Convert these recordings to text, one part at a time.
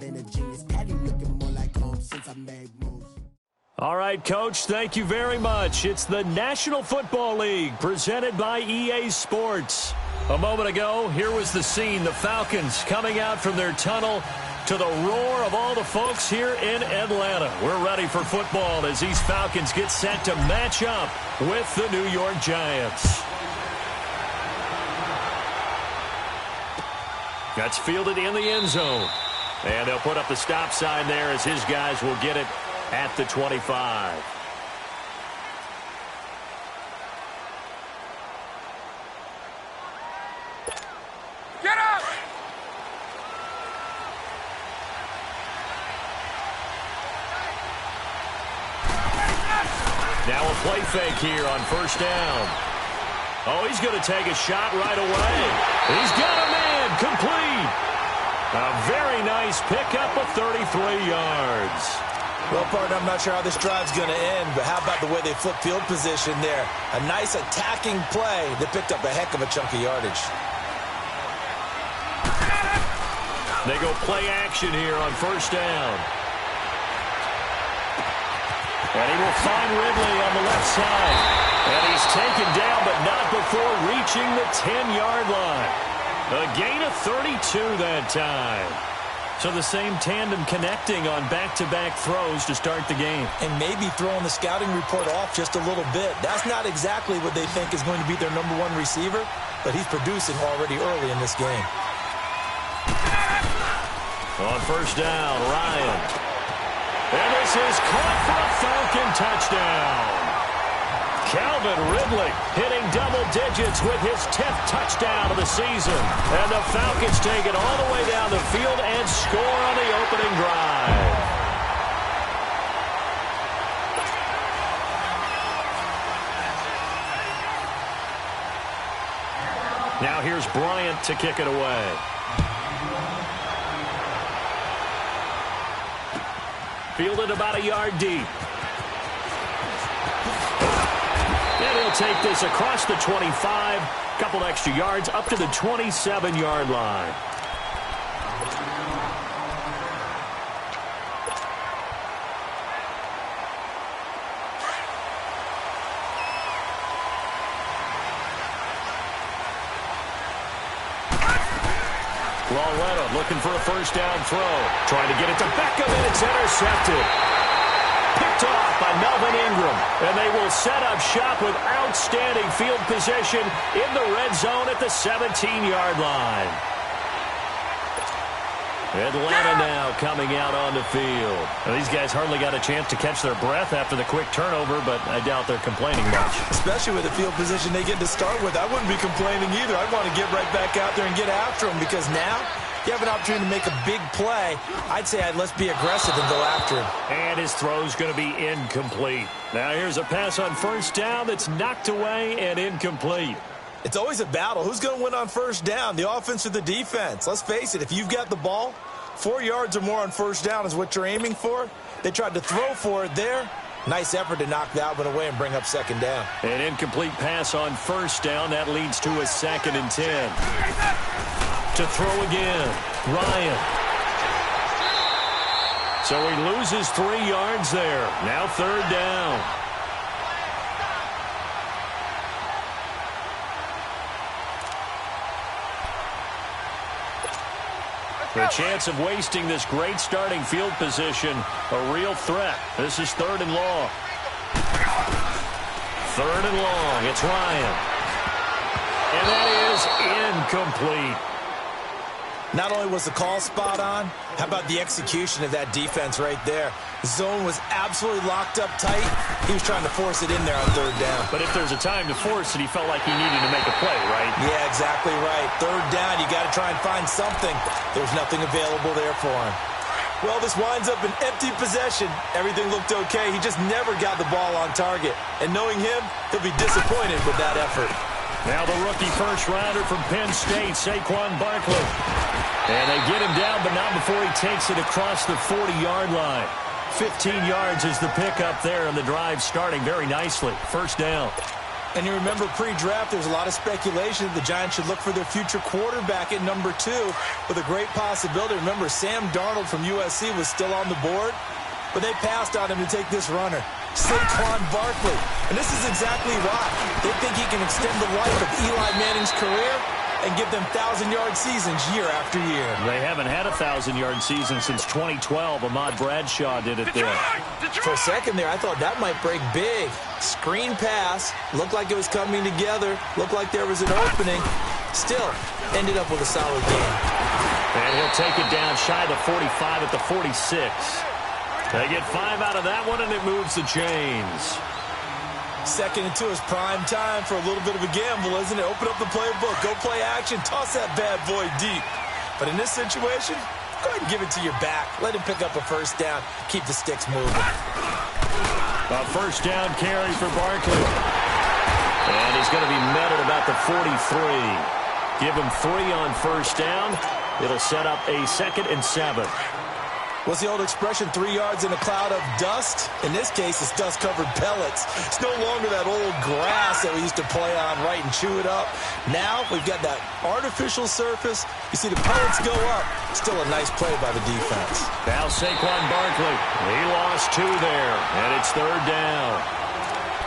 been a genius. Patty looking more like home since I made moves. All right, Coach, thank you very much. It's the National Football League presented by EA Sports. A moment ago, here was the scene. The Falcons coming out from their tunnel to the roar of all the folks here in Atlanta. We're ready for football as these Falcons get set to match up with the New York Giants. That's fielded in the end zone. And they'll put up the stop sign there as his guys will get it at the 25. Get up! Now a play fake here on first down. Oh, he's going to take a shot right away. He's got a man complete. A very nice pickup of 33 yards. Well, partner, I'm not sure how this drive's going to end, but how about the way they flip field position there? A nice attacking play that picked up a heck of a chunk of yardage. They go play action here on first down. And he will find Ridley on the left side. And he's taken down, but not before reaching the 10-yard line. A gain of 32 that time. So the same tandem connecting on back-to-back throws to start the game. And maybe throwing the scouting report off just a little bit. That's not exactly what they think is going to be their number one receiver, but he's producing already early in this game. On first down, Ryan. And this is caught for a Falcon touchdown. Calvin Ridley hitting double digits with his 10th touchdown of the season. And the Falcons take it all the way down the field and score on the opening drive. Now here's Bryant to kick it away. Fielded about a yard deep. And he'll take this across the 25. Couple extra yards up to the 27-yard line. Loretta looking for a first down throw. Trying to get it to Beckham, and it's intercepted. Picked off by Melvin Ingram. And they will set up shop with outstanding field position in the red zone at the 17-yard line. Atlanta now coming out on the field. Now, these guys hardly got a chance to catch their breath after the quick turnover, but I doubt they're complaining much. Especially with the field position they get to start with. I wouldn't be complaining either. I'd want to get right back out there and get after them, because now you have an opportunity to make a big play. I'd say let's be aggressive and go after him. And his throw's going to be incomplete. Now here's a pass on first down that's knocked away and incomplete. It's always a battle. Who's going to win on first down, the offense or the defense? Let's face it, if you've got the ball, 4 yards or more on first down is what you're aiming for. They tried to throw for it there. Nice effort to knock that one away and bring up second down. An incomplete pass on first down. That leads to a 2nd and 10. To throw again, Ryan. So he loses 3 yards there. Now third down. The chance of wasting this great starting field position, a real threat. This is 3rd and long. 3rd and long. It's Ryan. And that is incomplete. Not only was the call spot on, how about the execution of that defense right there? The zone was absolutely locked up tight. He was trying to force it in there on third down. But if there's a time to force it, he felt like he needed to make a play, right? Yeah, exactly right. Third down, you got to try and find something. There's nothing available there for him. Well, this winds up an empty possession. Everything looked okay. He just never got the ball on target. And knowing him, he'll be disappointed with that effort. Now the rookie first-rounder from Penn State, Saquon Barkley. And they get him down, but not before he takes it across the 40-yard line. 15 yards is the pickup there, and the drive starting very nicely. First down. And you remember pre-draft, there's a lot of speculation that the Giants should look for their future quarterback at number 2 with a great possibility. Remember, Sam Darnold from USC was still on the board, but they passed on him to take this runner, Saquon Barkley. And this is exactly why. They think he can extend the life of Eli Manning's career and give them 1,000-yard seasons year after year. They haven't had a 1,000-yard season since 2012. Ahmad Bradshaw did it there. For a second there, I thought that might break big. Screen pass, looked like it was coming together, looked like there was an opening. Still, ended up with a solid game. And he'll take it down shy of the 45 at the 46. They get 5 out of that one, and it moves the chains. 2nd and 2 is prime time for a little bit of a gamble, isn't it? Open up the playbook, go play action, toss that bad boy deep. But in this situation, go ahead and give it to your back. Let him pick up a first down, keep the sticks moving. A first down carry for Barkley. And he's going to be met at about the 43. Give him 3 on first down. It'll set up a 2nd and 7. What's the old expression, 3 yards in a cloud of dust? In this case, it's dust-covered pellets. It's no longer that old grass that we used to play on, right, and chew it up. Now we've got that artificial surface. You see the pellets go up. Still a nice play by the defense. Now Saquon Barkley. He lost 2 there, and it's 3rd down.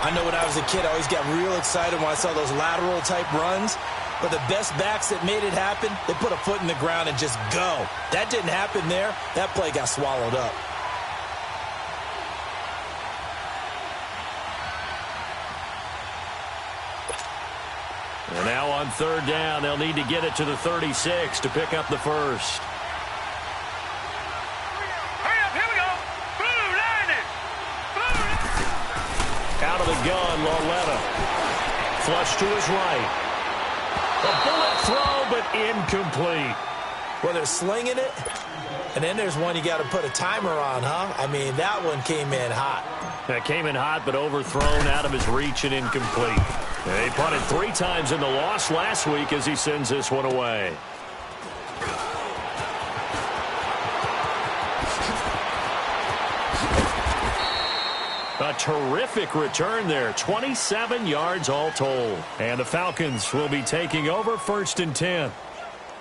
I know when I was a kid, I always got real excited when I saw those lateral-type runs. But the best backs that made it happen, they put a foot in the ground and just go. That didn't happen there. That play got swallowed up. And now on 3rd down, they'll need to get it to the 36 to pick up the first. Hurry up, here we go. Blue, line it. Blue. Out of the gun, Lauletta. Flush to his right. A bullet throw, but incomplete. Well, they're slinging it, and then there's one you got to put a timer on, huh? I mean, that one came in hot. That came in hot, but overthrown, out of his reach, and incomplete. They punted 3 times in the loss last week as he sends this one away. A terrific return there. 27 yards all told. And the Falcons will be taking over 1st and 10.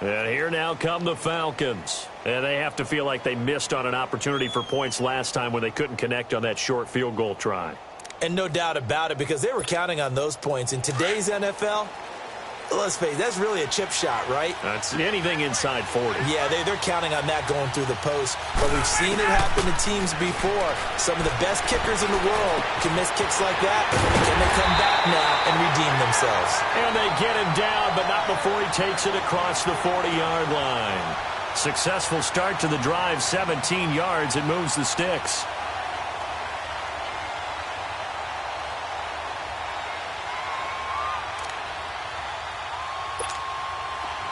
And here now come the Falcons. And they have to feel like they missed on an opportunity for points last time when they couldn't connect on that short field goal try. And no doubt about it, because they were counting on those points. In today's NFL, let's face it, that's really a chip shot, right? That's anything inside 40. Yeah, they're counting on that going through the post. But we've seen it happen to teams before. Some of the best kickers in the world can miss kicks like that. Can they come back now and redeem themselves? And they get him down, but not before he takes it across the 40-yard line. Successful start to the drive, 17 yards. It moves the sticks.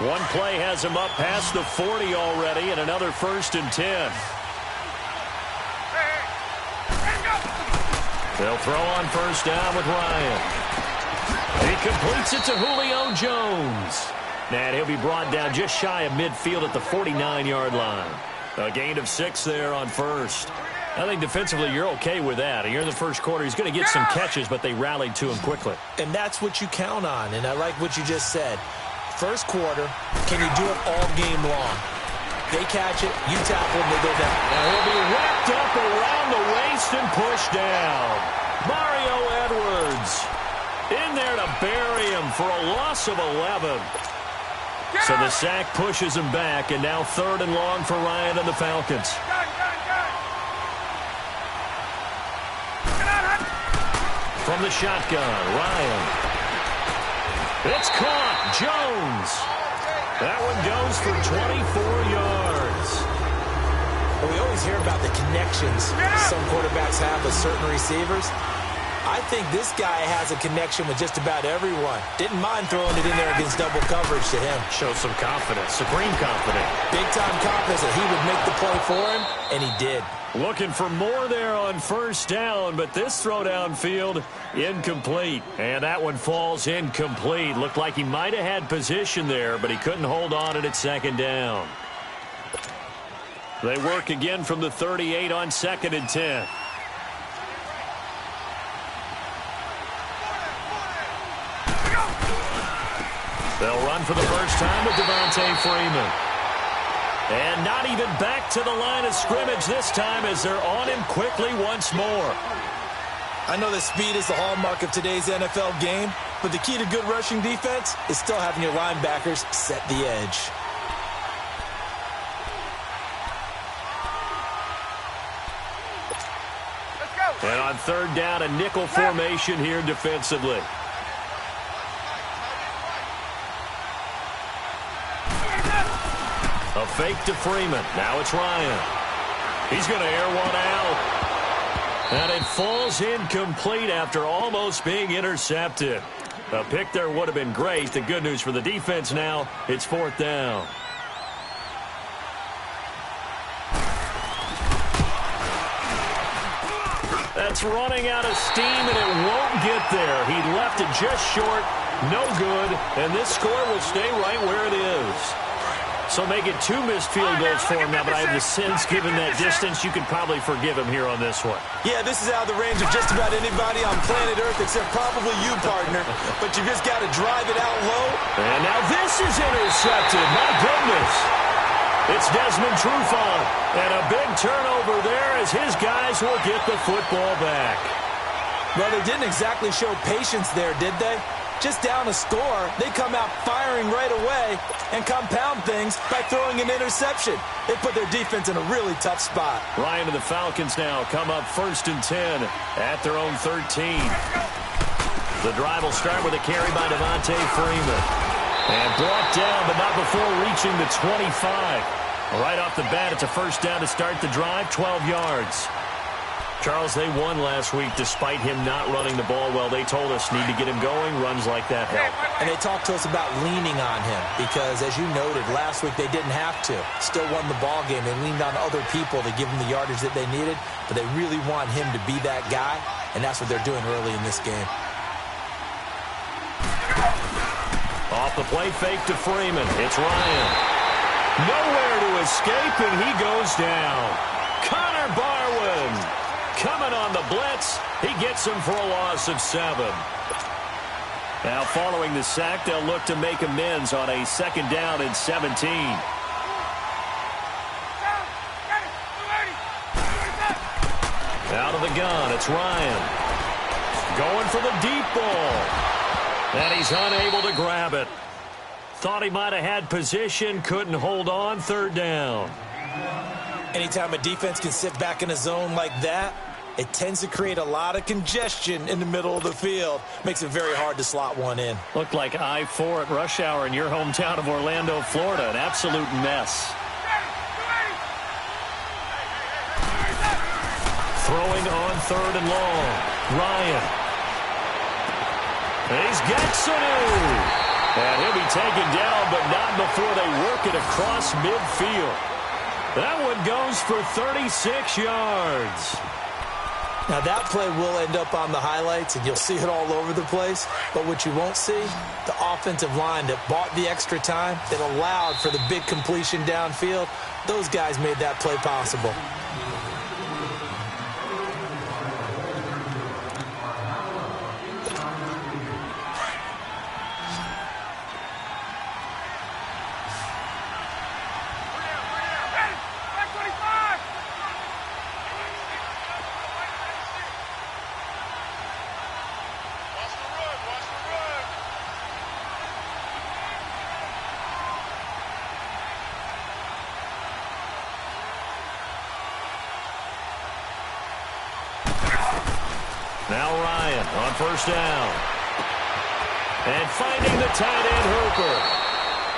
One play has him up past the 40 already, and another 1st and 10. They'll throw on first down with Ryan. He completes it to Julio Jones. And he'll be brought down just shy of midfield at the 49-yard line. A gain of 6 there on first. I think defensively you're okay with that. Here in the first quarter, he's going to get some catches, but they rallied to him quickly. And that's what you count on, and I like what you just said. First quarter, can you do it all game long? They catch it, you tackle them, they go down. And he'll be wrapped up around the waist and pushed down. Mario Edwards in there to bury him for a loss of 11. So the sack pushes him back, and now 3rd and long for Ryan and the Falcons. From the shotgun, Ryan. It's caught. Jones. That one goes for 24 yards. Well, we always hear about the connections some quarterbacks have with certain receivers. I think this guy has a connection with just about everyone. Didn't mind throwing it in there against double coverage to him. Shows some confidence, supreme confidence. Big-time confidence that he would make the play for him, and he did. Looking for more there on first down, but this throw downfield, incomplete. And that one falls incomplete. Looked like he might have had position there, but he couldn't hold on it at 2nd down. They work again from the 38 on 2nd and 10. They'll run for the first time with Devontae Freeman. And not even back to the line of scrimmage this time as they're on him quickly once more. I know that speed is the hallmark of today's NFL game, but the key to good rushing defense is still having your linebackers set the edge. And on third down, a nickel formation here defensively. A fake to Freeman. Now it's Ryan. He's going to air one out. And it falls incomplete after almost being intercepted. A pick there would have been great. The good news for the defense now, it's fourth down. That's running out of steam, and it won't get there. He left it just short, no good, and this score will stay right where it is. So make it 2 missed field goals for him now, but I have the sense, given that distance, you could probably forgive him here on this one. Yeah, this is out of the range of just about anybody on planet Earth except probably you, partner. But you just got to drive it out low. And now this is intercepted. My goodness. It's Desmond Trufant. And a big turnover there as his guys will get the football back. Well, they didn't exactly show patience there, did they? Just down a score, they come out firing right away and compound things by throwing an interception. They put their defense in a really tough spot. Ryan and the Falcons now come up 1st and 10 at their own 13. The drive will start with a carry by Devontae Freeman. And brought down, but not before reaching the 25. Right off the bat, it's a first down to start the drive, 12 yards. Charles, they won last week despite him not running the ball well. They told us need to get him going. Runs like that help. And they talked to us about leaning on him because, as you noted, last week they didn't have to. Still won the ball game. They leaned on other people to give them the yardage that they needed, but they really want him to be that guy, and that's what they're doing early in this game. Off the play fake to Freeman. It's Ryan. Nowhere to escape, and he goes down. Connor Barwin coming on the blitz. He gets him for a loss of 7. Now following the sack, they'll look to make amends on a 2nd down and 17. Out of the gun, it's Ryan. Going for the deep ball. And he's unable to grab it. Thought he might have had position, couldn't hold on, 3rd down. Anytime a defense can sit back in a zone like that, it tends to create a lot of congestion in the middle of the field. Makes it very hard to slot one in. Looked like I-4 at rush hour in your hometown of Orlando, Florida. An absolute mess. Throwing on 3rd and long. Ryan. And he's got Sanu. And he'll be taken down, but not before they work it across midfield. That one goes for 36 yards. Now, that play will end up on the highlights, and you'll see it all over the place. But what you won't see, the offensive line that bought the extra time, that allowed for the big completion downfield, those guys made that play possible. Now Ryan on 1st down. And finding the tight end Hooper.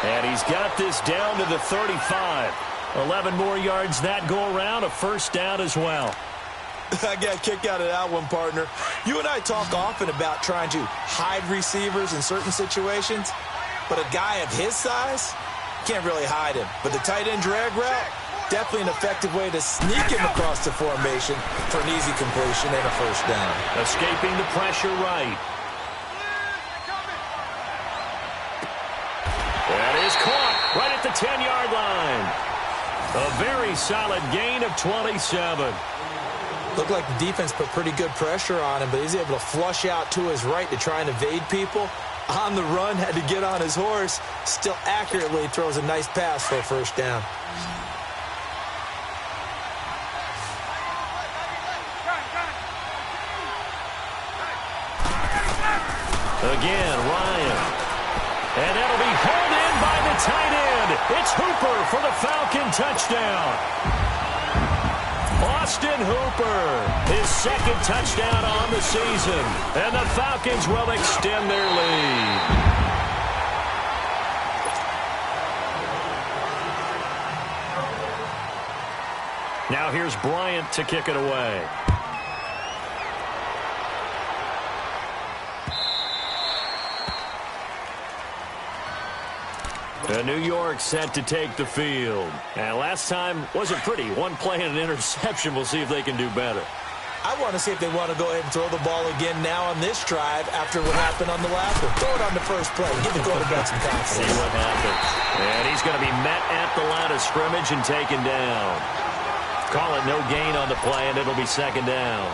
And he's got this down to the 35. 11 more yards that go around, a 1st down as well. I got a kick out of that one, partner. You and I talk often about trying to hide receivers in certain situations, but a guy of his size can't really hide him. But the tight end drag route, definitely an effective way to sneak him across the formation for an easy completion and a 1st down. Escaping the pressure right. That is caught right at the 10-yard line. A very solid gain of 27. Looked like the defense put pretty good pressure on him, but he's able to flush out to his right to try and evade people. On the run, had to get on his horse. Still accurately throws a nice pass for a first down. Again, Ryan. And that'll be hauled in by the tight end. It's Hooper for the Falcon touchdown. Austin Hooper, his second touchdown on the season. And the Falcons will extend their lead. Now here's Bryant to kick it away. New York set to take the field. And last time wasn't pretty. One play and an interception. We'll see if they can do better. I want to see if they want to go ahead and throw the ball again now on this drive after what happened on the last one. Throw it on the first play. Give the quarterback some confidence. See what happens. And he's going to be met at the line of scrimmage and taken down. Call it no gain on the play, and it'll be second down.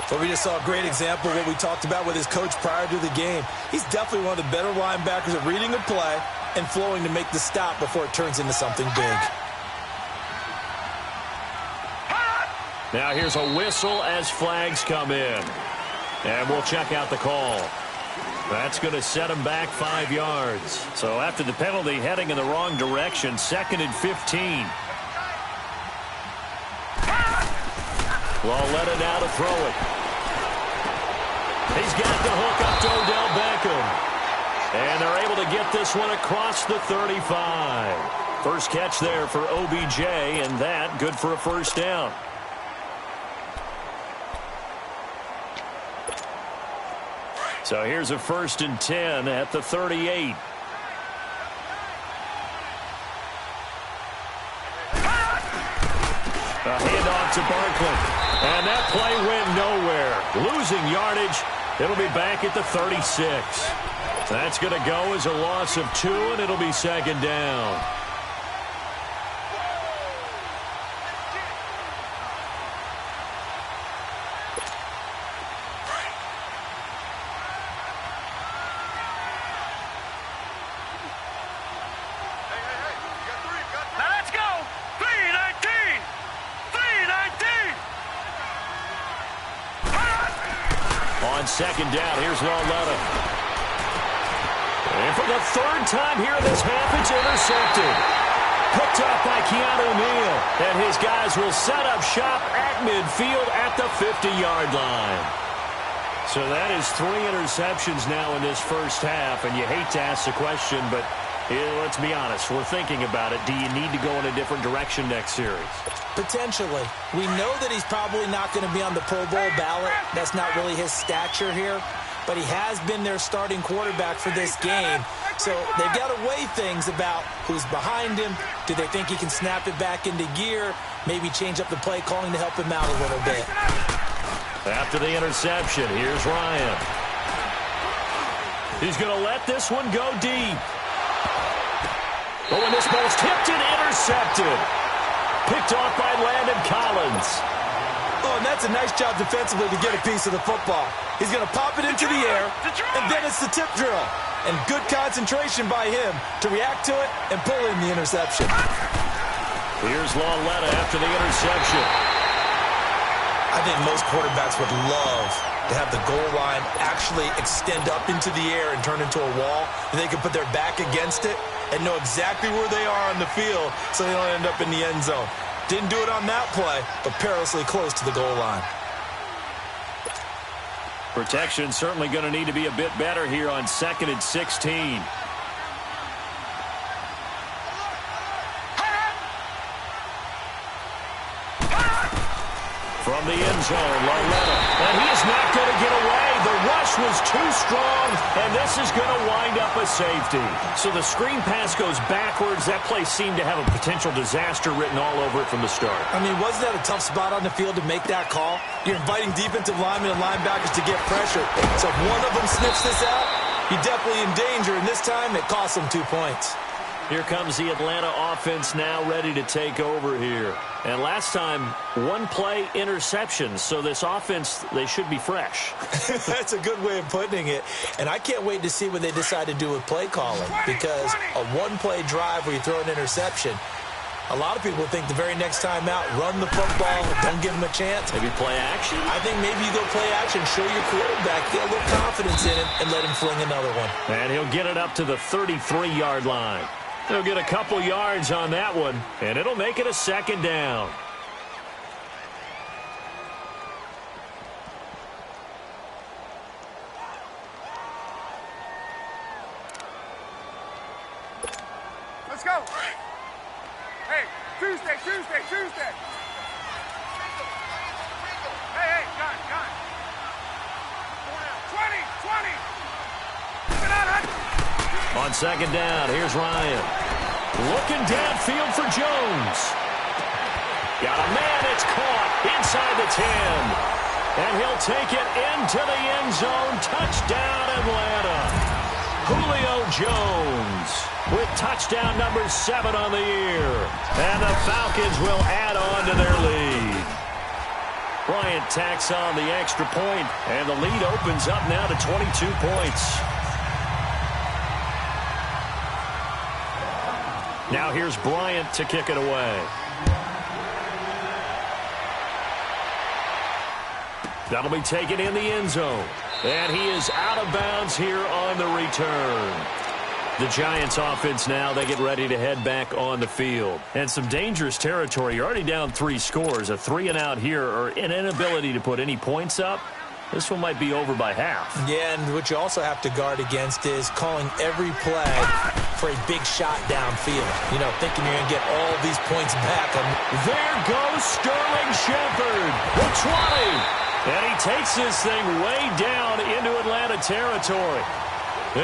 Well, we just saw a great example of what we talked about with his coach prior to the game. He's definitely one of the better linebackers at reading a play and flowing to make the stop before it turns into something big. Now here's a whistle as flags come in. And we'll check out the call. That's going to set him back 5 yards. So after the penalty, heading in the wrong direction, 2nd and 15. Lauletta now to throw it. He's got the hook up to Odell Beckham. And they're able to get this one across the 35. First catch there for OBJ, and that good for a first down. So here's a 1st and 10 at the 38. A handoff to Barkley. And that play went nowhere. Losing yardage. It'll be back at the 36. That's going to go as a loss of 2, and it'll be second down. On second down, here's Lauletta. And for the 3rd time here in this half, it's intercepted. Picked up by Keanu Neal. And his guys will set up shop at midfield at the 50-yard line. So that is 3 interceptions now in this first half. And you hate to ask the question, but let's be honest. We're thinking about it. Do you need to go in a different direction next series? Potentially. We know that he's probably not going to be on the Pro Bowl ballot. That's not really his stature here. But he has been their starting quarterback for this game. So they've got to weigh things about who's behind him. Do they think he can snap it back into gear? Maybe change up the play calling to help him out a little bit. After the interception, here's Ryan. He's going to let this one go deep. Oh, and this ball's tipped and intercepted. Picked off by Landon Collins. Oh, and that's a nice job defensively to get a piece of the football. He's going to pop it into the air, and then it's the tip drill. And good concentration by him to react to it and pull in the interception. Here's Lauletta after the interception. I think most quarterbacks would love to have the goal line actually extend up into the air and turn into a wall. And they can put their back against it and know exactly where they are on the field so they don't end up in the end zone. Didn't do it on that play, but perilously close to the goal line. Protection certainly going to need to be a bit better here on 2nd and 16. From the end zone, Lauletta. And he is not going to get away. The rush was too strong, and this is going to wind up a safety. So the screen pass goes backwards. That play seemed to have a potential disaster written all over it from the start. I mean, wasn't that a tough spot on the field to make that call? You're inviting defensive linemen and linebackers to get pressure. So if one of them sniffs this out, you're definitely in danger, and this time it costs them 2 points. Here comes the Atlanta offense now ready to take over here. And last time, one play interception. So this offense, they should be fresh. That's a good way of putting it. And I can't wait to see what they decide to do with play calling. Because a one-play drive where you throw an interception, a lot of people think the very next time out, run the football, don't give them a chance. Maybe play action? I think maybe you go play action, show your quarterback, get a little confidence in him, and let him fling another one. And he'll get it up to the 33-yard line. He'll get a couple yards on that one, and it'll make it a second down. Let's go. Hey, Tuesday. Hey, gun. 20. Get out, Hutch. On second down, here's Ryan. Looking downfield for Jones. Got a man, it's caught inside the 10. And he'll take it into the end zone. Touchdown, Atlanta. Julio Jones with touchdown number 7 on the year. And the Falcons will add on to their lead. Bryant tacks on the extra point, and the lead opens up now to 22 points. Now here's Bryant to kick it away. That'll be taken in the end zone. And he is out of bounds here on the return. The Giants offense now, they get ready to head back on the field. And some dangerous territory. You're already down 3 scores. A 3-and-out here, or an inability to put any points up. This one might be over by half. Yeah, and what you also have to guard against is calling every play for a big shot downfield. You know, thinking you're going to get all these points back. There goes Sterling Shepard, the 20. And he takes this thing way down into Atlanta territory.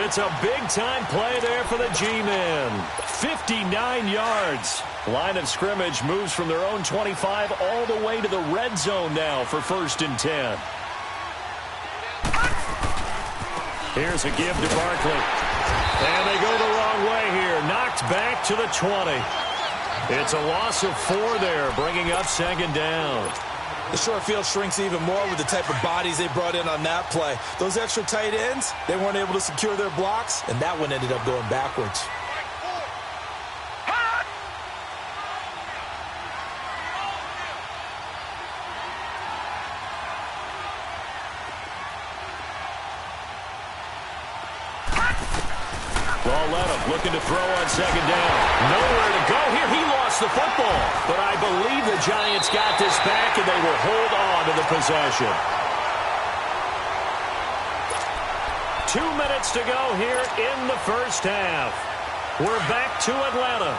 It's a big-time play there for the G-men. 59 yards. Line of scrimmage moves from their own 25 all the way to the red zone now for 1st and 10. Here's a give to Barkley. And they go the wrong way here. Knocked back to the 20. It's a loss of 4 there, bringing up 2nd down. The short field shrinks even more with the type of bodies they brought in on that play. Those extra tight ends, they weren't able to secure their blocks, and that one ended up going backwards. Looking to throw on 2nd down. Nowhere to go here. He lost the football. But I believe the Giants got this back, and they will hold on to the possession. 2 minutes to go here in the first half. We're back to Atlanta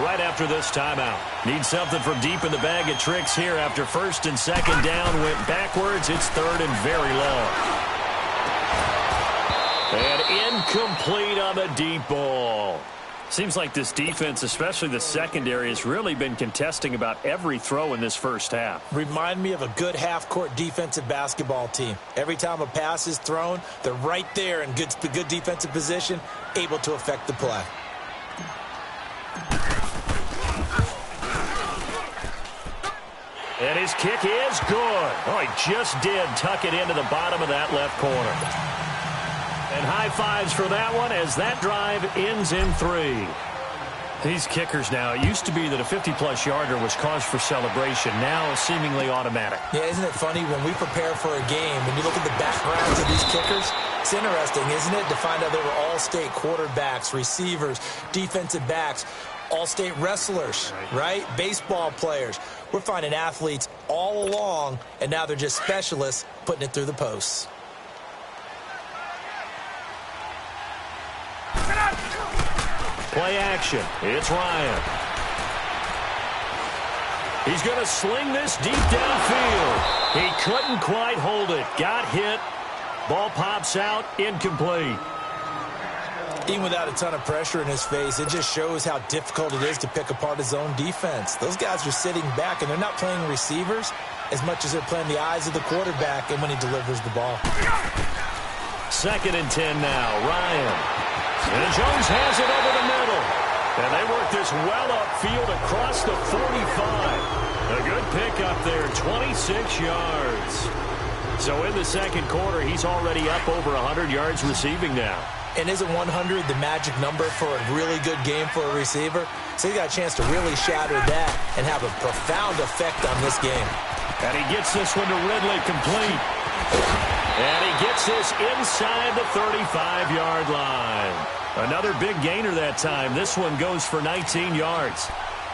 right after this timeout. Need something from deep in the bag of tricks here after 1st and 2nd down. Went backwards. It's 3rd and very long. And incomplete on the deep ball. Seems like this defense, especially the secondary, has really been contesting about every throw in this first half. Remind me of a good half-court defensive basketball team. Every time a pass is thrown, they're right there in good defensive position, able to affect the play. And his kick is good. Oh, he just did tuck it into the bottom of that left corner. And high fives for that one as that drive ends in 3. These kickers now, it used to be that a 50-plus yarder was cause for celebration. Now seemingly automatic. Yeah, isn't it funny when we prepare for a game, when you look at the backgrounds of these kickers, it's interesting, isn't it, to find out they were all-state quarterbacks, receivers, defensive backs, all-state wrestlers, right? Baseball players. We're finding athletes all along, and now they're just specialists putting it through the posts. Play action. It's Ryan. He's going to sling this deep downfield. He couldn't quite hold it. Got hit. Ball pops out. Incomplete. Even without a ton of pressure in his face, it just shows how difficult it is to pick apart his own defense. Those guys are sitting back, and they're not playing receivers as much as they're playing the eyes of the quarterback and when he delivers the ball. 2nd and 10 now. Ryan. And Jones has it over the middle. And they work this well upfield across the 45. A good pick up there, 26 yards. So in the second quarter, he's already up over 100 yards receiving now. And isn't 100 the magic number for a really good game for a receiver? So he got a chance to really shatter that and have a profound effect on this game. And he gets this one to Ridley complete. And he gets this inside the 35-yard line. Another big gainer that time. This one goes for 19 yards.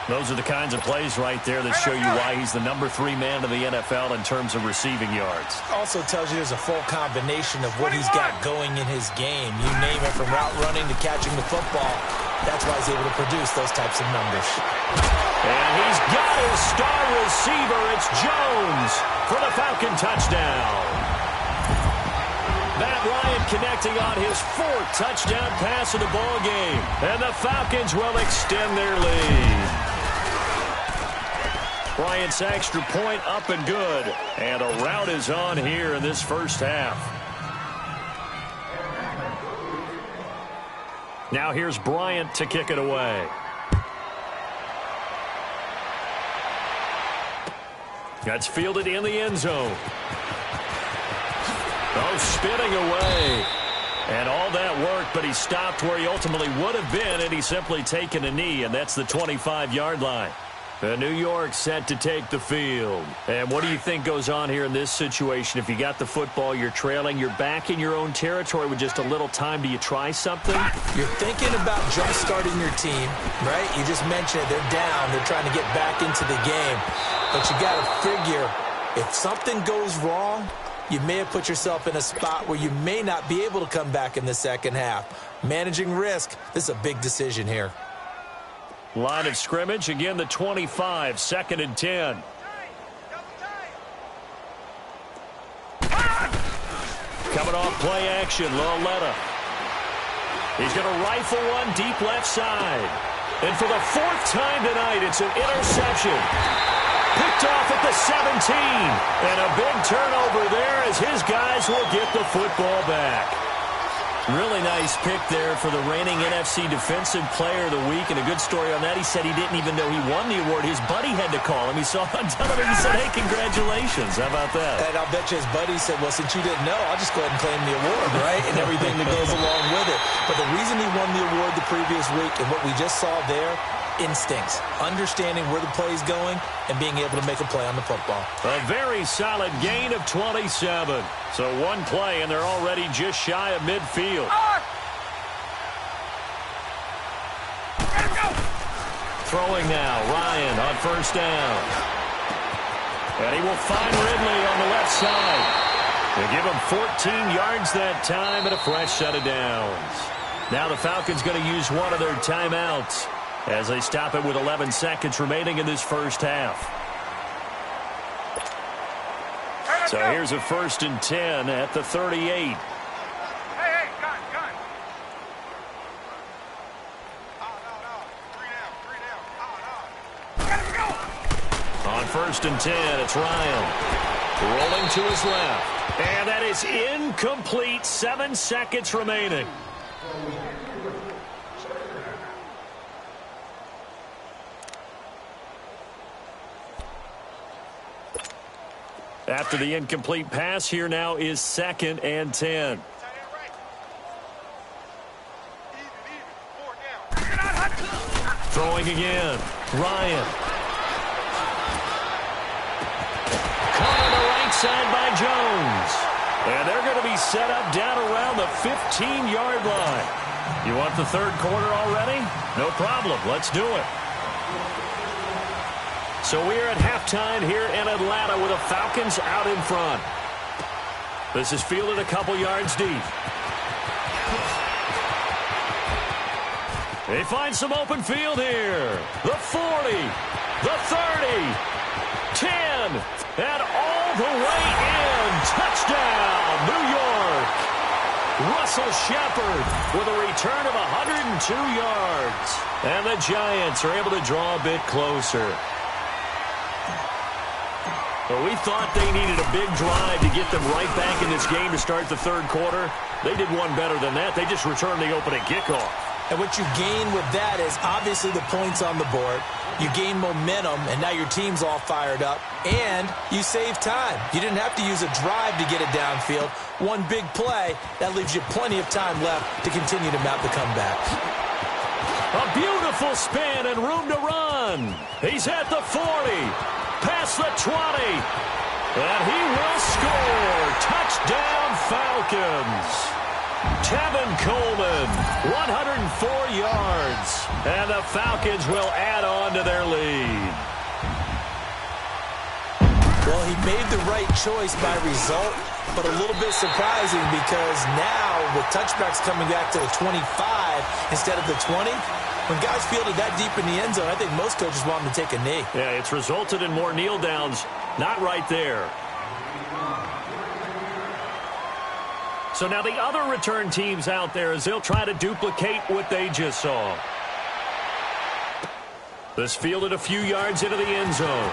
Those are the kinds of plays right there that show you why he's the number 3 man in the NFL in terms of receiving yards. Also tells you there's a full combination of what he's got going in his game. You name it, from route running to catching the football. That's why he's able to produce those types of numbers. And he's got his star receiver. It's Jones for the Falcon touchdown. Matt Ryan connecting on his 4th touchdown pass of the ball game. And the Falcons will extend their lead. Bryant's extra point up and good. And a rout is on here in this first half. Now here's Bryant to kick it away. That's fielded in the end zone. Oh, spinning away. And all that work, but he stopped where he ultimately would have been, and he's simply taken a knee, and that's the 25-yard line. New York set to take the field. And what do you think goes on here in this situation? If you got the football, you're trailing, you're back in your own territory with just a little time. Do you try something? You're thinking about jump-starting your team, right? You just mentioned it. They're down. They're trying to get back into the game. But you got to figure, if something goes wrong, you may have put yourself in a spot where you may not be able to come back in the second half. Managing risk, this is a big decision here. Line of scrimmage, again the 25, 2nd and 10. Coming off play action, Loletta. He's going to rifle one deep left side. And for the 4th time tonight, it's an interception. Picked off at the 17. And a big turnover there as his guys will get the football back. Really nice pick there for the reigning NFC Defensive Player of the Week. And a good story on that. He said he didn't even know he won the award. His buddy had to call him. He saw on television. He said, hey, congratulations. How about that? And I'll bet you his buddy said, well, since you didn't know, I'll just go ahead and claim the award, right? And everything that goes along with it. But the reason he won the award the previous week and what we just saw there, instincts, understanding where the play is going, and being able to make a play on the football. A very solid gain of 27. So one play, and they're already just shy of midfield. Throwing now, Ryan on 1st down. And he will find Ridley on the left side. They give him 14 yards that time and a fresh set of downs. Now the Falcons going to use one of their timeouts as they stop it with 11 seconds remaining in this first half. So here's a 1st and 10 at the 38. Hey, gun. No. 3 down. Let him go. On 1st and 10, it's Ryan. Rolling to his left. And that is incomplete. 7 seconds remaining. After the incomplete pass, here now is 2nd and 10. Throwing again. Ryan. Caught on the right side by Jones. And they're going to be set up down around the 15-yard line. You want the 3rd quarter already? No problem. Let's do it. So we're at halftime here in Atlanta with the Falcons out in front. This is fielded a couple yards deep. They find some open field here. The 40, the 30, 10, and all the way in. Touchdown, New York. Russell Shepard with a return of 102 yards. And the Giants are able to draw a bit closer. Well, we thought they needed a big drive to get them right back in this game to start the 3rd quarter. They did one better than that. They just returned the opening kickoff. And what you gain with that is obviously the points on the board. You gain momentum, and now your team's all fired up. And you save time. You didn't have to use a drive to get it downfield. One big play, that leaves you plenty of time left to continue to mount the comeback. A beautiful spin and room to run. He's at the 40, past the 20, and he will score. Touchdown, Falcons. Tevin Coleman, 104 yards, and the Falcons will add on to their lead. Well, he made the right choice by result, but a little bit surprising because now with touchbacks coming back to the 25 instead of the 20, when guys fielded that deep in the end zone, I think most coaches want them to take a knee. Yeah, it's resulted in more kneel downs. Not right there. So now the other return teams out there as they'll try to duplicate what they just saw. This fielded a few yards into the end zone.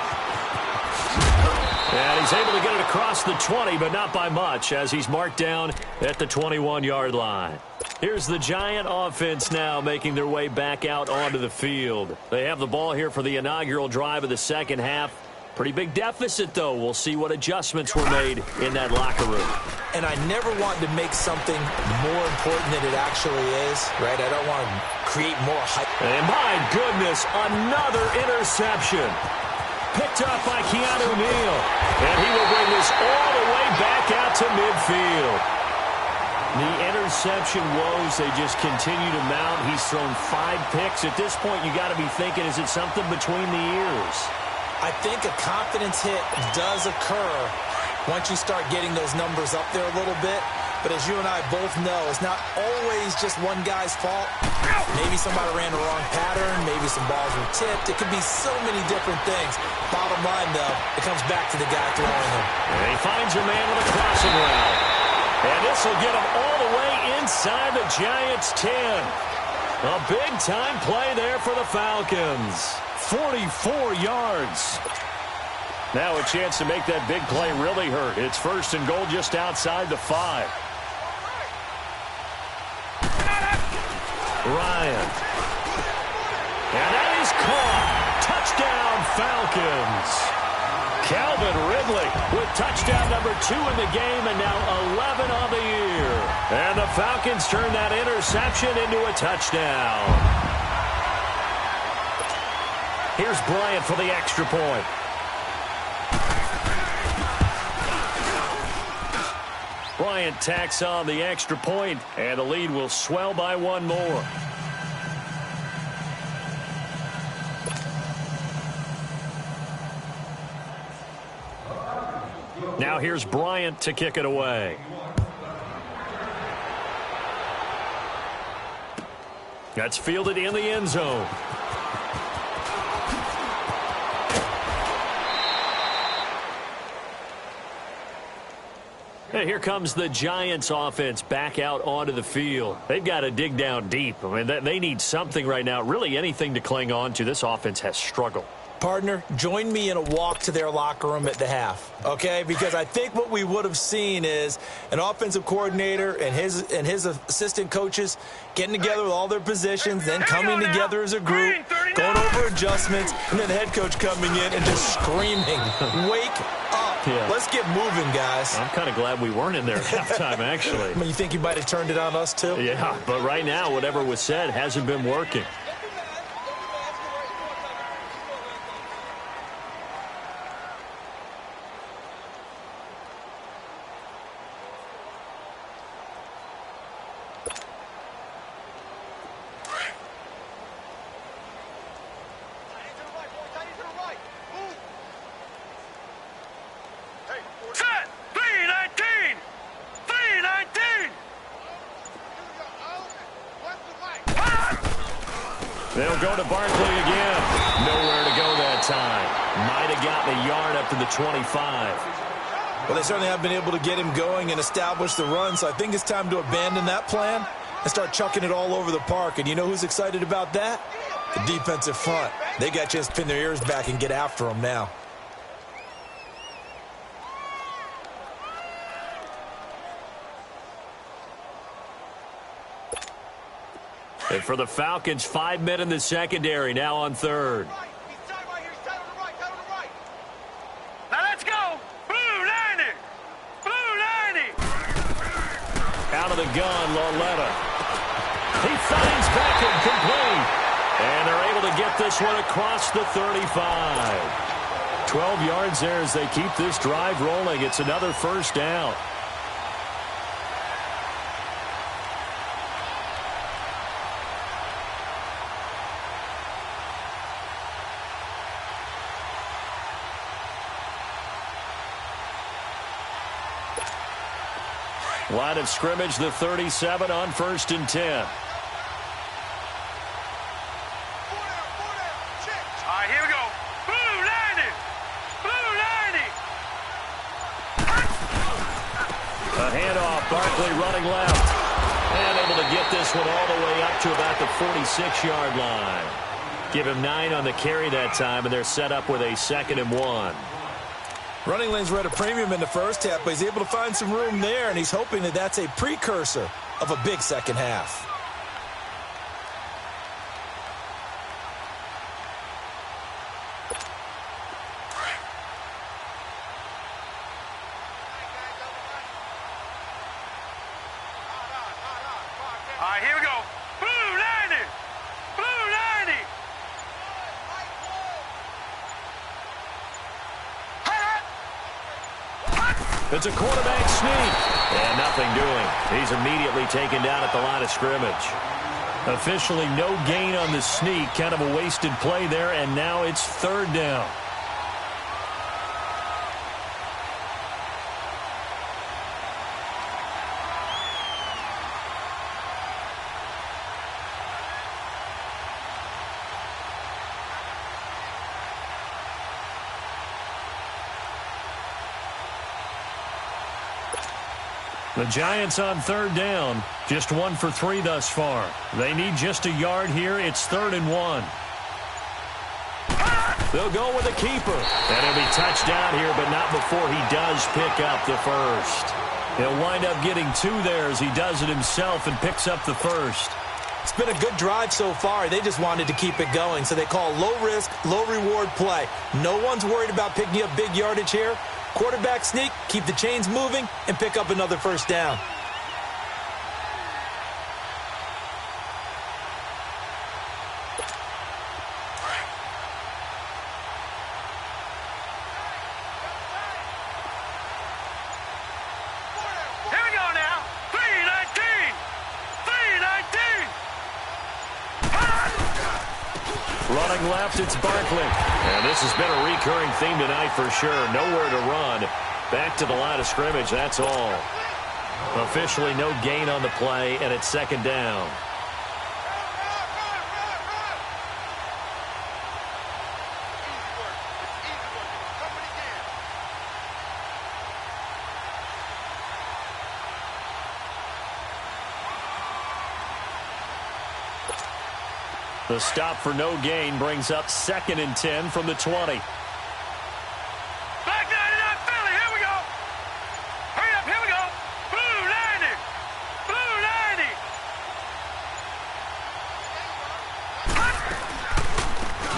And he's able to get it across the 20, but not by much as he's marked down at the 21-yard line. Here's the Giant offense now making their way back out onto the field. They have the ball here for the inaugural drive of the second half. Pretty big deficit, though. We'll see what adjustments were made in that locker room. And I never want to make something more important than it actually is, right? I don't want to create more hype. And my goodness, another interception. Picked up by Keanu Neal. And he will bring this all the way back out to midfield. The interception woes, they just continue to mount. He's thrown 5 picks. At this point, you got to be thinking, is it something between the ears? I think a confidence hit does occur once you start getting those numbers up there a little bit. But as you and I both know, it's not always just one guy's fault. Maybe somebody ran the wrong pattern. Maybe some balls were tipped. It could be so many different things. Bottom line, though, it comes back to the guy throwing him. And he finds a man with a crossing route. And this will get him all the way inside the Giants' 10. A big-time play there for the Falcons. 44 yards. Now a chance to make that big play really hurt. It's first and goal just outside the 5. Ryan. And that is caught. Touchdown, Falcons. Calvin Ridley with touchdown number 2 in the game and now 11 on the year. And the Falcons turn that interception into a touchdown. Here's Bryant for the extra point. Bryant tacks on the extra point, and the lead will swell by 1 more. Now here's Bryant to kick it away. That's fielded in the end zone. Hey, here comes the Giants offense back out onto the field. They've got to dig down deep. I mean, they need something right now, really anything to cling on to. This offense has struggled. Partner, join me in a walk to their locker room at the half, okay? Because I think what we would have seen is an offensive coordinator and his assistant coaches getting together with all their positions, then coming together as a group, going over adjustments, and then the head coach coming in and just screaming, wake up. Yeah. Let's get moving, guys. I'm kind of glad we weren't in there at halftime, actually. I mean, you think you might have turned it on us, too? Yeah, but right now, whatever was said hasn't been working. They'll go to Barkley again. Nowhere to go that time. Might have gotten a yard up to the 25. Well, they certainly have been able to get him going and establish the run, so I think it's time to abandon that plan and start chucking it all over the park. And you know who's excited about that? The defensive front. They got a chance to pin their ears back and get after him now. And for the Falcons, 5 men in the secondary, now on third. He's tied right here. He's tied on the right. Tied on the right. Now let's go. Blue 90. Blue 90. Out of the gun, Loletta. He finds Beckham complete. And they're able to get this one across the 35. 12 yards there as they keep this drive rolling. It's another first down. Line of scrimmage, the 37 on 1st and 10. All right, here we go. Blue 90. Blue 90. A handoff, Barkley running left. And able to get this one all the way up to about the 46-yard line. Give him 9 on the carry that time, and they're set up with a 2nd and 1. Running lanes were at a premium in the first half, but he's able to find some room there, and he's hoping that that's a precursor of a big second half. All right, here we go. Blue 90. Blue 90. It's a quarterback sneak. And nothing doing. He's immediately taken down at the line of scrimmage. Officially no gain on the sneak. Kind of a wasted play there, and now it's 3rd down. The Giants on 3rd down. Just 1 for 3 thus far. They need just a yard here. It's 3rd and 1. They'll go with a keeper. And he'll be touched down here, but not before he does pick up the first. He'll wind up getting 2 there as he does it himself and picks up the first. It's been a good drive so far. They just wanted to keep it going, so they call low-risk, low-reward play. No one's worried about picking up big yardage here. Quarterback sneak, keep the chains moving, and pick up another first down. Here we go now. 319. 319. Running left, it's Barkley. And this has been a recurring theme tonight for sure. Nowhere to run. Back to the line of scrimmage, that's all. Officially no gain on the play, and it's 2nd down. The stop for no gain brings up 2nd and 10 from the 20. Black 99 Philly, here we go. Hurry up, here we go. Blue 90. Blue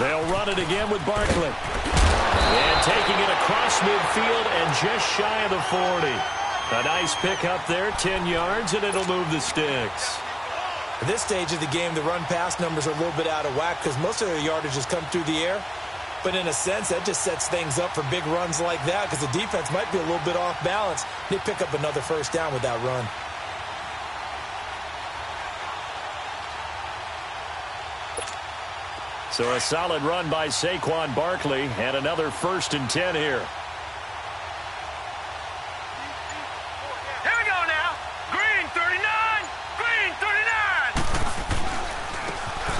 90. They'll run it again with Barkley. And taking it across midfield and just shy of the 40. A nice pickup there, 10 yards, and it'll move the sticks. At this stage of the game, the run-pass numbers are a little bit out of whack because most of their yardage has come through the air. But in a sense, that just sets things up for big runs like that because the defense might be a little bit off balance. They pick up another first down with that run. So a solid run by Saquon Barkley and another 1st and 10 here. Here we go now. Green 39. Green 39.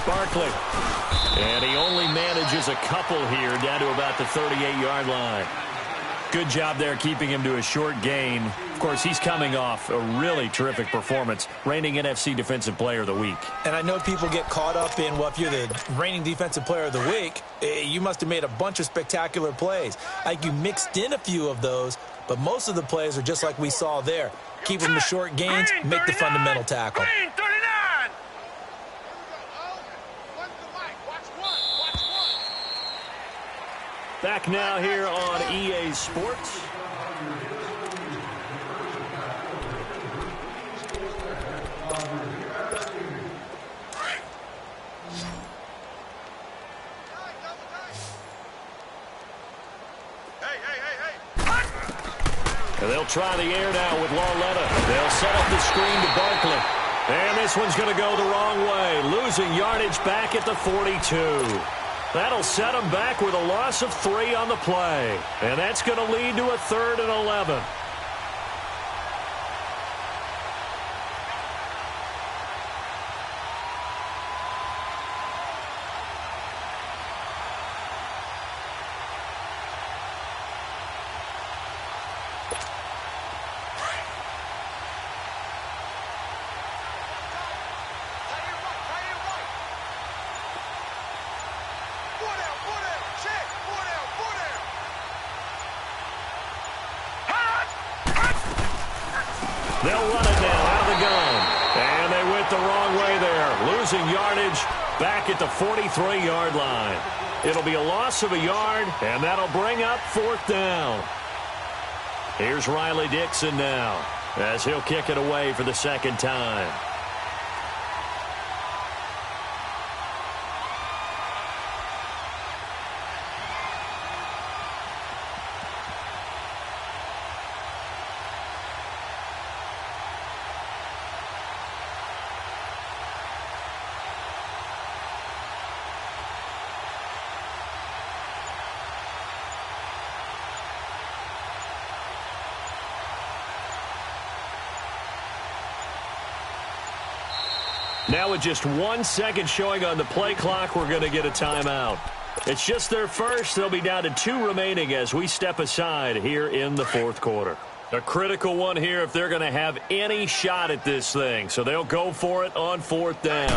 Barkley. And he only manages a couple here down to about the 38-yard line. Good job there keeping him to a short gain. Of course, he's coming off a really terrific performance, reigning NFC Defensive Player of the Week. And I know people get caught up in, well, if you're the reigning Defensive Player of the Week, you must have made a bunch of spectacular plays. Like you mixed in a few of those, but most of the plays are just like we saw there. Keep them to short gains, make the fundamental tackle. Green 39. Back now here on EA Sports. And they'll try the air now with Lauletta. They'll set up the screen to Barkley. And this one's going to go the wrong way. Losing yardage back at the 42. That'll set them back with a loss of 3 on the play. And that's going to lead to a 3rd and 11. They'll run it now out of the gun. And they went the wrong way there. Losing yardage back at the 43-yard line. It'll be a loss of a yard, and that'll bring up 4th down. Here's Riley Dixon now as he'll kick it away for the 2nd time. Now with just 1 second showing on the play clock, we're going to get a timeout. It's just their first. They'll be down to 2 remaining as we step aside here in the 4th quarter. A critical one here if they're going to have any shot at this thing. So they'll go for it on 4th down.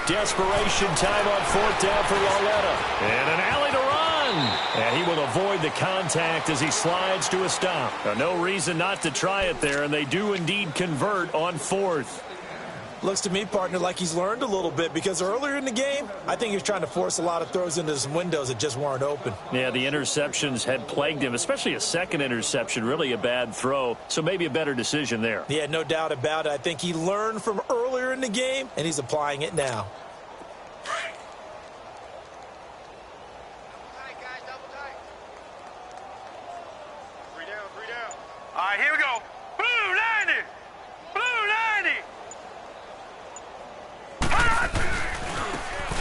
Desperation time on 4th down for Lauletta. And an alley to run. And he will avoid the contact as he slides to a stop. Now, no reason not to try it there, and they do indeed convert on 4th. Looks to me, partner, like he's learned a little bit because earlier in the game, I think he was trying to force a lot of throws into some windows that just weren't open. Yeah, the interceptions had plagued him, especially a second interception, really a bad throw. So maybe a better decision there. Yeah, no doubt about it. I think he learned from earlier in the game, and he's applying it now. All right, here we go. Blue 90. Blue 90.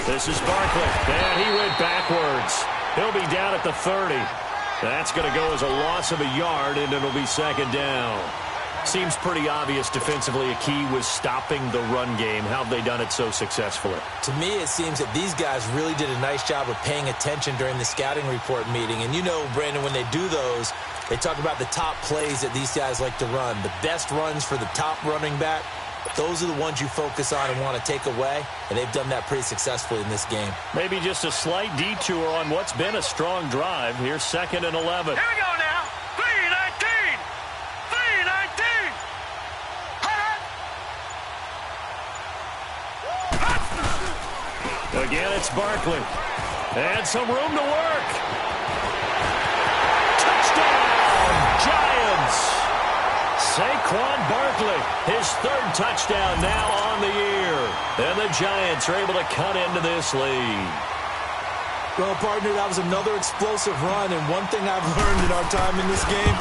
This is Barkley, and he went backwards. He'll be down at the 30. That's going to go as a loss of a yard, and it'll be 2nd down. Seems pretty obvious defensively a key was stopping the run game. How have they done it so successfully? To me, it seems that these guys really did a nice job of paying attention during the scouting report meeting. And you know, Brandon, when they do those, they talk about the top plays that these guys like to run. The best runs for the top running back. Those are the ones you focus on and want to take away, and they've done that pretty successfully in this game. Maybe just a slight detour on what's been a strong drive. Here's 2nd and 11. Here we go now. 319. 319. Again, it's Barkley. And some room to work. Touchdown, Giants. Saquon Barkley, his 3rd touchdown now on the year. And the Giants are able to cut into this lead. Well, partner, that was another explosive run, and one thing I've learned in our time in this game,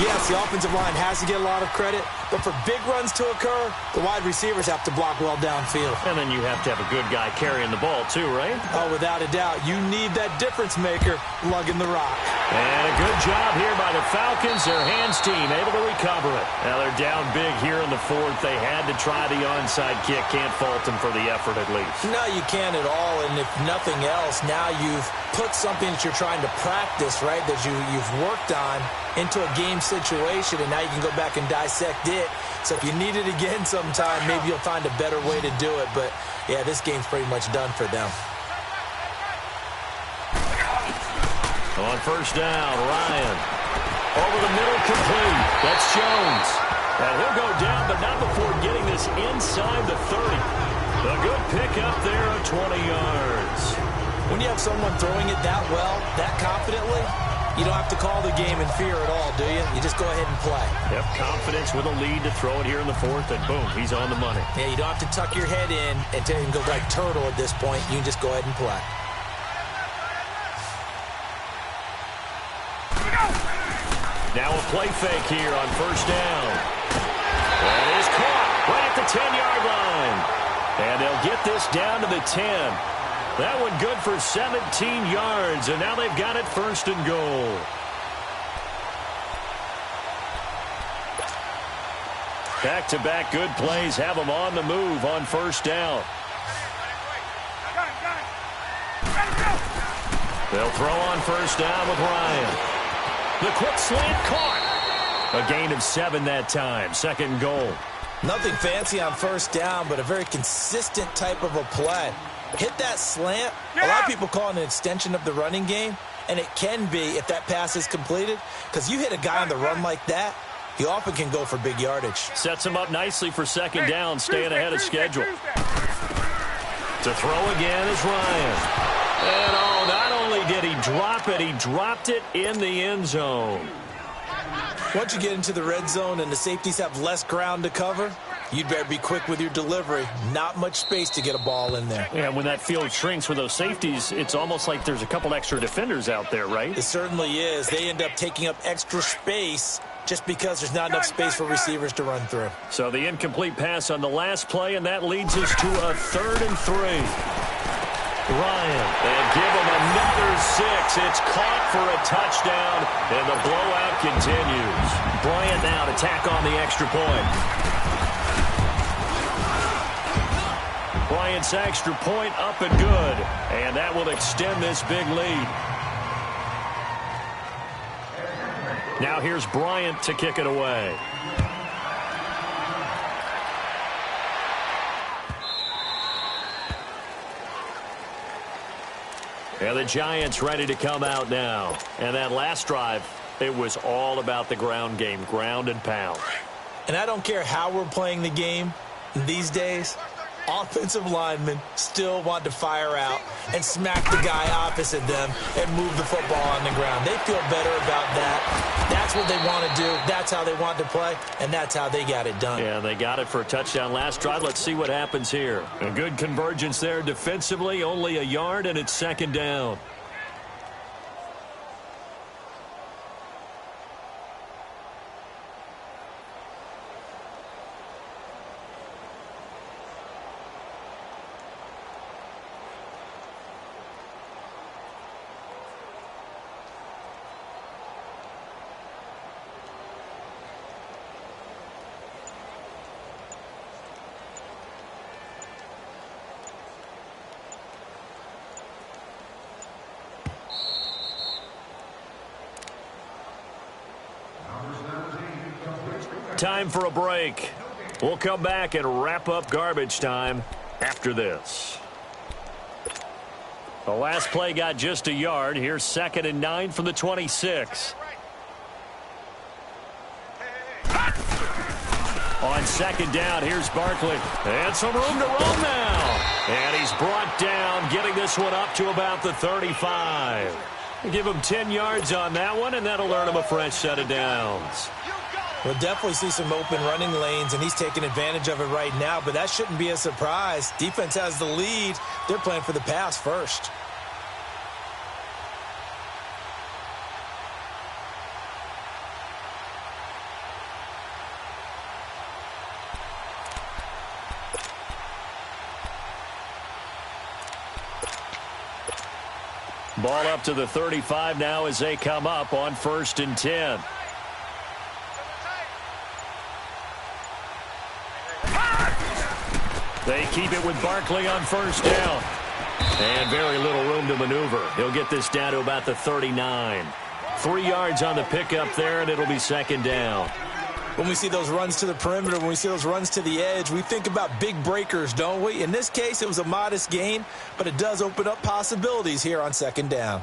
yes, the offensive line has to get a lot of credit, but for big runs to occur, the wide receivers have to block well downfield. And then you have to have a good guy carrying the ball too, right? Oh, without a doubt. You need that difference maker lugging the rock. And a good job here by the Falcons. Their hands team able to recover it. Now they're down big here in the 4th. They had to try the onside kick. Can't fault them for the effort at least. No, you can't at all. And if nothing else, now you've put something that you're trying to practice, right, that you've worked on into a game situation, and now you can go back and dissect it. So if you need it again sometime, maybe you'll find a better way to do it. But, yeah, this game's pretty much done for them. On 1st down, Ryan. Over the middle, complete. That's Jones. And he'll go down, but not before getting this inside the 30. A good pickup there of 20 yards. When you have someone throwing it that well, that confidently, you don't have to call the game in fear at all, do you? You just go ahead and play. Yep, confidence with a lead to throw it here in the fourth, and boom, he's on the money. Yeah, you don't have to tuck your head in and go like turtle at this point. You can just go ahead and play. Now a play fake here on first down. That is caught right at the 10-yard line. And they'll get this down to the 10. That one good for 17 yards, and now they've got it first and goal. Back-to-back good plays have them on the move on first down. They'll throw on first down with Ryan. The quick slant caught. A gain of 7 that time. Second and goal. Nothing fancy on first down, but a very consistent type of a play. Hit that slant. A lot of people call it an extension of the running game, and it can be if that pass is completed, because you hit a guy on the run like that, he often can go for big yardage. Sets him up nicely for second down, staying ahead of schedule. To throw again is Ryan. And oh, not only did he drop it, he dropped it in the end zone. Once you get into the red zone and the safeties have less ground to cover, you'd better be quick with your delivery. Not much space to get a ball in there. Yeah, when that field shrinks with those safeties, it's almost like there's a couple extra defenders out there, right? It certainly is. They end up taking up extra space just because there's not enough space for receivers to run through. So the incomplete pass on the last play, and that leads us to a 3rd and 3. Ryan, and give him another 6. It's caught for a touchdown, and the blowout continues. Bryant now to tack on the extra point. Bryant's extra point up and good, and that will extend this big lead. Now here's Bryant to kick it away. And the Giants ready to come out now. And that last drive, it was all about the ground game, ground and pound. And I don't care how we're playing the game these days, offensive linemen still want to fire out and smack the guy opposite them and move the football on the ground. They feel better about that. That's what they want to do. That's how they want to play, and that's how they got it done. Yeah, they got it for a touchdown last drive. Let's see what happens here. A good convergence there defensively, only a yard, and it's second down. Time for a break. We'll come back and wrap up garbage time after this. The last play got just a yard. Here's 2nd and 9 from the 26. On second down, here's Barkley. And some room to roam now. And he's brought down, getting this one up to about the 35. Give him 10 yards on that one, and that'll earn him a fresh set of downs. We'll definitely see some open running lanes, and he's taking advantage of it right now, but that shouldn't be a surprise. Defense has the lead. They're playing for the pass first. Ball up to the 35 now as they come up on 1st and 10. They keep it with Barkley on first down. And very little room to maneuver. He'll get this down to about the 39. 3 yards on the pickup there, and it'll be second down. When we see those runs to the perimeter, when we see those runs to the edge, we think about big breakers, don't we? In this case, it was a modest gain, but it does open up possibilities here on second down.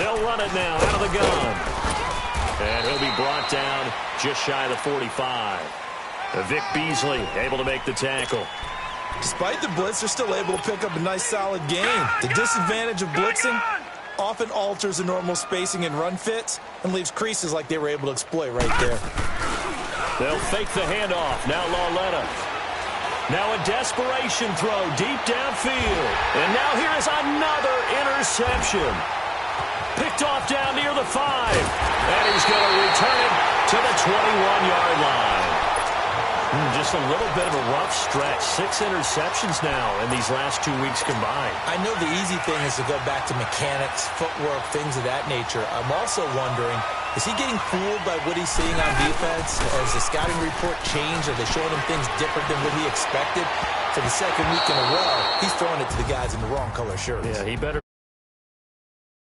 They'll run it now out of the gun. And he'll be brought down just shy of the 45. Vic Beasley able to make the tackle. Despite the blitz, they're still able to pick up a nice, solid gain. The disadvantage of blitzing often alters the normal spacing and run fits and leaves creases like they were able to exploit right there. They'll fake the handoff. Now Lauletta. Now a desperation throw deep downfield. And now here is another interception. Picked off down near the 5. And he's going to return it to the 21-yard line. Just a little bit of a rough stretch. 6 interceptions now in these last 2 weeks combined. I know the easy thing is to go back to mechanics, footwork, things of that nature. I'm also wondering, is he getting fooled by what he's seeing on defense? Has the scouting report changed? Are they showing him things different than what he expected? For the second week in a row, he's throwing it to the guys in the wrong color shirts. Yeah, he better